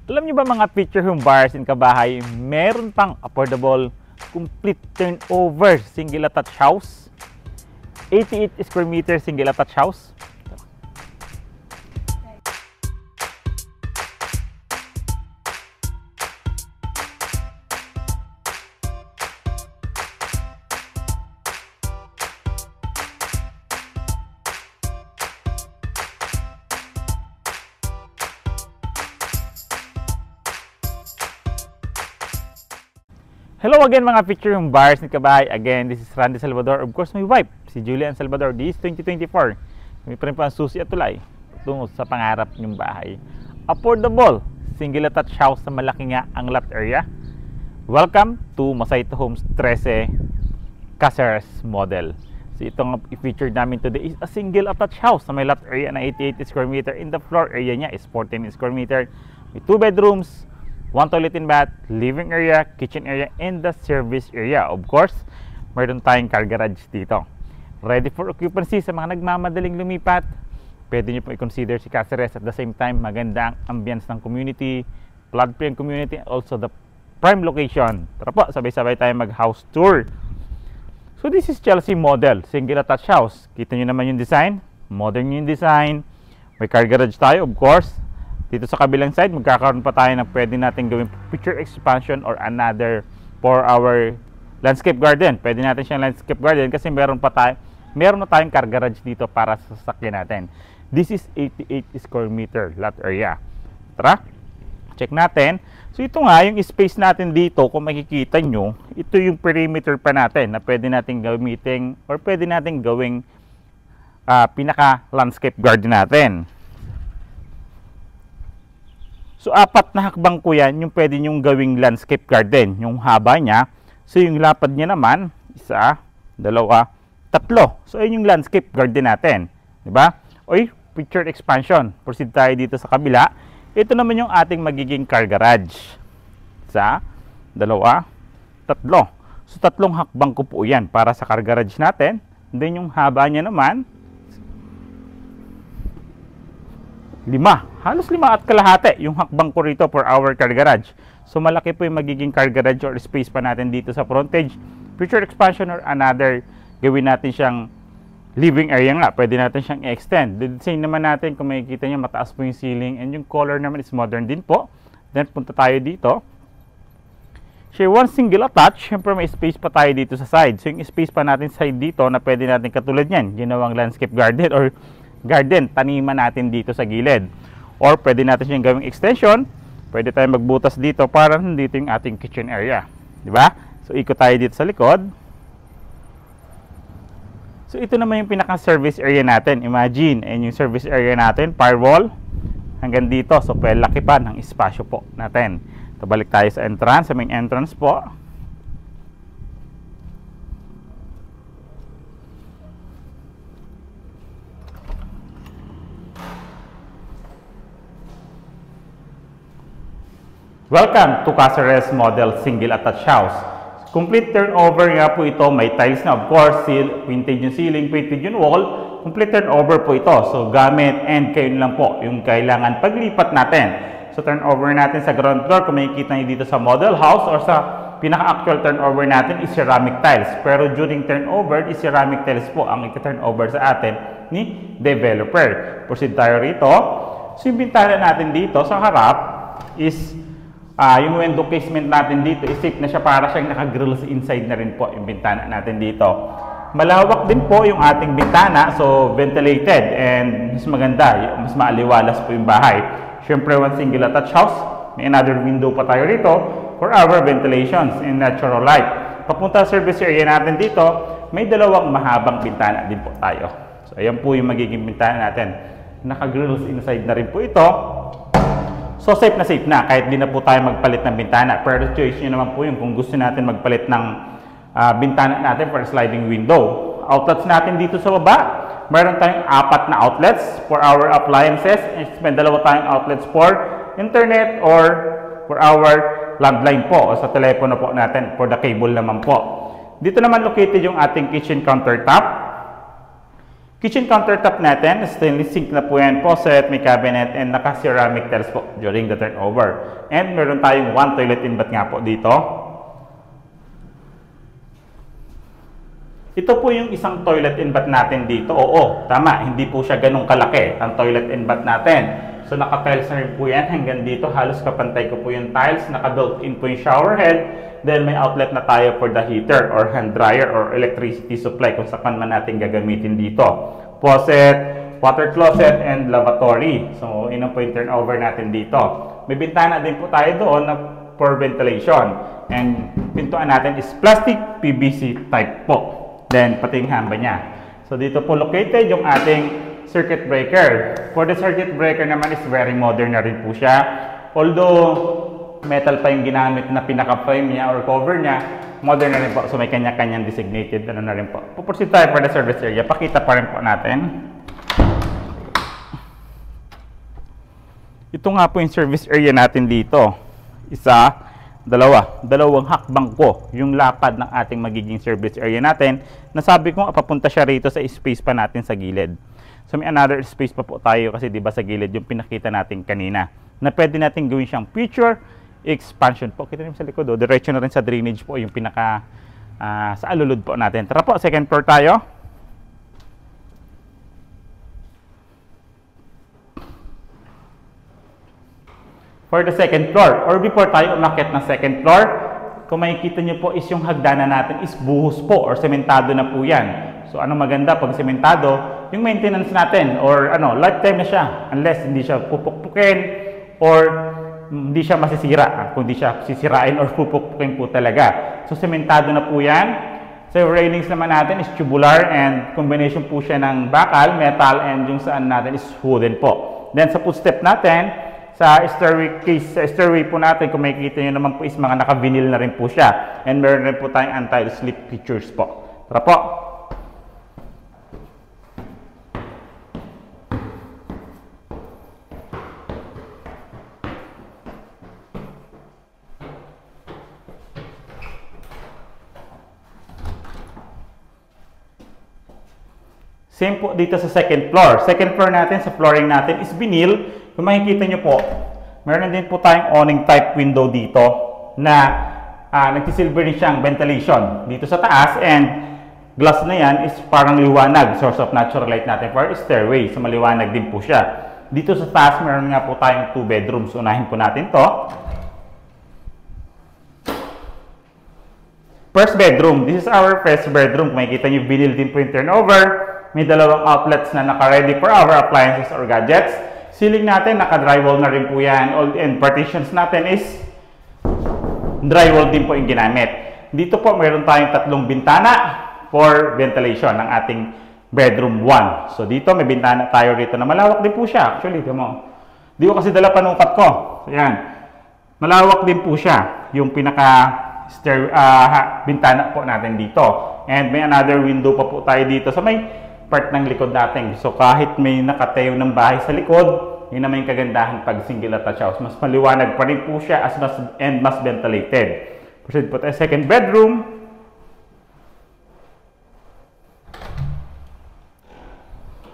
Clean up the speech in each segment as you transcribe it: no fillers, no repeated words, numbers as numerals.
Alam niyo ba mga future home buyers in Kabahay, meron pang affordable, complete turnover single attached house? 88 square meter single attached house? Hello again mga future home buyers ni Kabahay. Again, this is Randy Salvador. Of course, my wife, si Julian Salvador. This is 2024. Kami pa rin po ang susi at tulay tungo sa pangarap niyong bahay. Affordable, single attached house sa malaki nga ang lot area. Welcome to Masaito Homes 13 Caceres model. So itong i-feature namin today is a single attached house na may lot area na 88 square meter. In the floor area niya is 14 square meter. With 2 bedrooms, 1 toilet and bath, living area, kitchen area, and the service area. Of course, mayroon tayong car garage dito. Ready for occupancy sa mga nagmamadaling lumipat. Pwede nyo po i-consider si Caceres. At the same time, maganda ang ambience ng community, flood-free community, also the prime location. Tara po, sabay-sabay tayo mag-house tour. So this is Chelsea model, single attached house. Kita nyo naman yung design, modern yung design. May car garage tayo, of course. Dito sa kabilang side, magkakaroon pa tayo ng pwede natin gawing picture expansion or another for our landscape garden. Pwede natin siyang landscape garden kasi meron na tayong car garage dito para sa sasakyan natin. This is 88 square meter lot area. Tara, check natin. So ito nga, yung space natin dito, kung makikita nyo, ito yung perimeter pa natin na pwede natin gamitin or pwede natin gawing pinaka landscape garden natin. So, 4 na hakbang ko yan, yung pwede nyong gawing landscape garden. Yung haba niya. So, yung lapad niya naman, 1, 2, 3. So, ayun yung landscape garden natin. Diba? Oy, picture expansion. Proceed tayo dito sa kabila. Ito naman yung ating magiging car garage. 1, 2, 3. So, 3 hakbang ko po yan para sa car garage natin. Then, yung haba niya naman, 5. Halos 5 at kalahati yung hakbang ko rito for our car garage. So malaki po yung magiging car garage or space pa natin dito sa frontage. Future expansion or another, gawin natin siyang living area nga. Pwede natin siyang extend. The design naman natin, kung makikita nyo, mataas po yung ceiling and yung color naman is modern din po. Then punta tayo dito. So one single attached, syempre may space pa tayo dito sa side. So yung space pa natin side dito na pwede natin katulad yan, ginawang landscape garden or garden, taniman natin dito sa gilid. Or pwede natin siyang gawing extension. Pwede tayong magbutas dito para nandito yung ating kitchen area. Diba? So ikot tayo dito sa likod. So ito naman yung pinaka-service area natin. Imagine, and yung service area natin, firewall, hanggang dito. So pwede laki pa ng espasyo po natin. So balik tayo sa entrance, sa main entrance po. Welcome to Caceres model single attached house. Complete turnover nga po ito. May tiles na, of course, painted yung ceiling, painted yung wall. Complete turnover po ito. So gamit and kayo lang po yung kailangan paglipat natin. So turnover natin sa ground floor, kung makikita nyo dito sa model house or sa pinaka-actual turnover natin is ceramic tiles. Pero during turnover is ceramic tiles po ang ika-turnover sa atin ni developer. Proceed tayo rito. So yung bintana natin dito sa harap is yung window casement natin dito is safe na siya para siyang naka-grill sa inside na rin po yung bintana natin dito. Malawak din po yung ating bintana, so ventilated and mas maganda, mas maaliwalas po yung bahay. Siyempre, one single attached house, may another window pa tayo rito for our ventilations and natural light. Papunta sa service area natin dito, may 2 mahabang bintana din po tayo. So ayan po yung magiging bintana natin. Naka-grill sa inside na rin po ito. So safe na kahit di na po tayo magpalit ng bintana. Pero choice nyo naman po yung kung gusto natin magpalit ng bintana natin for sliding window. Outlets natin dito sa baba, mayroon tayong 4 na outlets for our appliances. May 2 tayong outlets for internet or for our landline po o sa telepono po natin for the cable naman po. Dito naman located yung ating kitchen countertop. Kitchen countertop natin, stainless sink na po yan, faucet, may cabinet, and naka-ceramic tiles po during the turnover. And meron tayong one toilet in bath nga po dito. Ito po yung isang toilet in bath natin dito. Oo, tama, hindi po siya ganun kalaki ang toilet in bath natin. So naka-tiles na rin po yan hanggang dito, halos kapantay ko po yung tiles, naka-built-in po yung shower head. Then may outlet na tayo for the heater or hand dryer or electricity supply kung saan man natin gagamitin dito. Faucet, water closet, and lavatory. So yun po yung turnover natin dito. May bintana din po tayo doon na for ventilation. And pintuan natin is plastic PVC type po. Then pati yung hamba niya. So dito po located yung ating circuit breaker. For the circuit breaker naman is very modern na rin po siya. Although metal pa yung ginamit na pinaka-frame niya or cover niya, modern na rin po. So may kanya-kanyang designated ano na rin po. Puproceed tayo for the service area. Pakita pa rin po natin. Ito nga po yung service area natin dito. Isa, dalawang hakbang po yung lapad ng ating magiging service area natin. Nasabi kong papunta siya rito sa space pa natin sa gilid. So may another space pa po tayo kasi di ba sa gilid yung pinakita natin kanina na pwede natin gawin siyang future expansion po. Kita niyo sa likod, diretso na rin sa drainage po yung pinaka sa alulod po natin. Tara po, second floor tayo. For the second floor, or before tayo umakyat ng second floor, kung makikita niyo po is yung hagdanan natin is buhos po or sementado na po yan. So ano maganda pag sementado, yung maintenance natin or lifetime na siya unless hindi siya pupukpukin or hindi siya masisira, kung hindi siya sisirain or pupukpukin po talaga. So sementado na po yan. So railings naman natin is tubular and combination po siya ng bakal, metal, and yung saan natin is wooden po. Then sa footstep natin, sa stairway po natin, kung makikita nyo naman po is mga naka-vinyl na rin po siya. And meron rin po tayong anti-slip features po. Tara po. Same po dito sa second floor. Second floor natin, sa flooring natin is vinyl. Kung makikita nyo po, meron din po tayong awning type window dito na nagsisilver din siyang ventilation dito sa taas, and glass na yan is parang liwanag, source of natural light natin for stairway. So maliwanag din po siya. Dito sa taas, meron nga po tayong 2 bedrooms. Unahin po natin to. First bedroom. This is our first bedroom. Kung makikita nyo, vinyl din po yung turnover. May dalawang outlets na naka-ready for our appliances or gadgets. Ceiling natin, naka-drywall na rin po yan. And partitions natin is drywall din po yung ginamit. Dito po, mayroon tayong 3 bintana for ventilation ng ating bedroom 1. So dito, may bintana tayo rito na malawak din po siya. Actually, di ko kasi dala panukat ko. So yan. Malawak din po siya. Yung bintana po natin dito. And may another window pa po tayo dito. So may part ng likod natin. So kahit may nakatayo ng bahay sa likod, yun naman yung kagandahan pag single attached house. Mas maliwanag pa rin po siya and mas ventilated. Proceed po tayo second bedroom.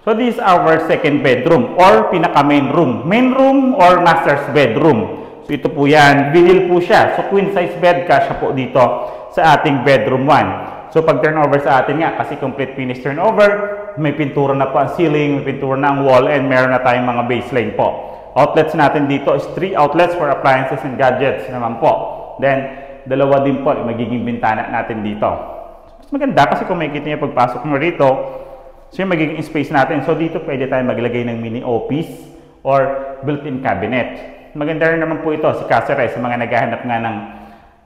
So this is our second bedroom or pinaka main room. Main room or master's bedroom. So ito po yan, vinyl po siya. So queen size bed kasya po dito sa ating bedroom 1. So pag turnover sa atin nga, kasi complete finish turnover, may pintura na po ang ceiling, may pintura na ang wall, and meron na tayong mga baseline po. Outlets natin dito is 3 outlets for appliances and gadgets naman po. Then, dalawa din po yung magiging bintana natin dito. Mas maganda kasi kung makikita niyo pagpasok mo rito, so yung magiging space natin. So dito pwede tayo maglagay ng mini office or built-in cabinet. Maganda rin naman po ito si Caceres sa mga naghahanap nga ng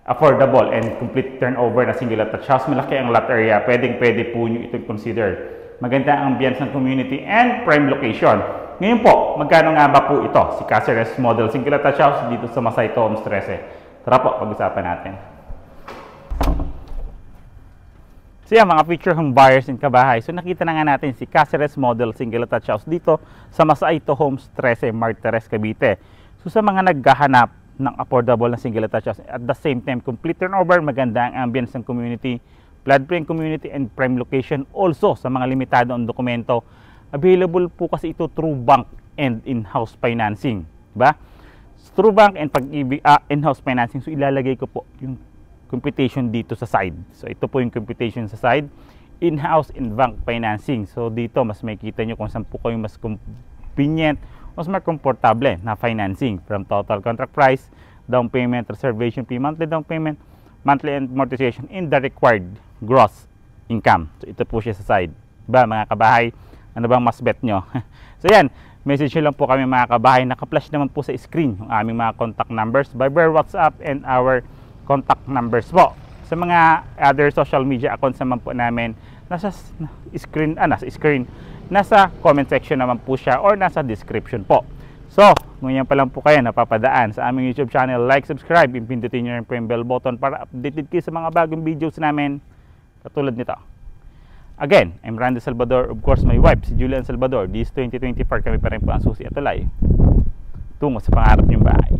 affordable and complete turnover na single attached house. Malaki ang lot area. Pwede po nyo ito consider. Maganda ang ambience ng community and prime location. Ngayon po, magkano nga ba po ito? Si Caceres model single attached house dito sa Masayto Homes 13. Tara po, pag-usapan natin. So yan, mga future home buyers in Kabahay. So nakita na nga natin si Caceres model single attached house dito sa Masayto Homes 13, Martires, Cavite. So sa mga naghahanap ng affordable na single attached house, at the same time complete turnover, maganda ang ambience ng community, flood-free community and prime location. Also, sa mga limitado ang dokumento, available po kasi ito through bank and in-house financing. Diba? Through bank and in-house financing. So, ilalagay ko po yung computation dito sa side. So, ito po yung computation sa side. In-house and bank financing. So, dito, mas makikita nyo kung saan po kayo mas convenient, mas komportable na financing from total contract price, down payment, reservation fee, monthly down payment, monthly amortization, in the required gross income. So, ito po siya sa side. Diba, mga kabahay? Ano bang mas bet nyo? So, yan. Message nyo lang po kami mga kabahay. Naka-flash naman po sa screen yung aming mga contact numbers, Viber, WhatsApp, and our contact numbers po. Sa mga other social media accounts naman po namin, nasa screen, nasa comment section naman po siya or nasa description po. So, ngayon pa lang po kayo napapadaan sa aming YouTube channel, like, subscribe, pindutin nyo rin po yung bell button para updated kayo sa mga bagong videos namin katulad nito. Again, I'm Randy Salvador. Of course, my wife, si Julian Salvador. This 2024, kami pa rin po ang susi at tulay tungo sa pangarap niyong bahay.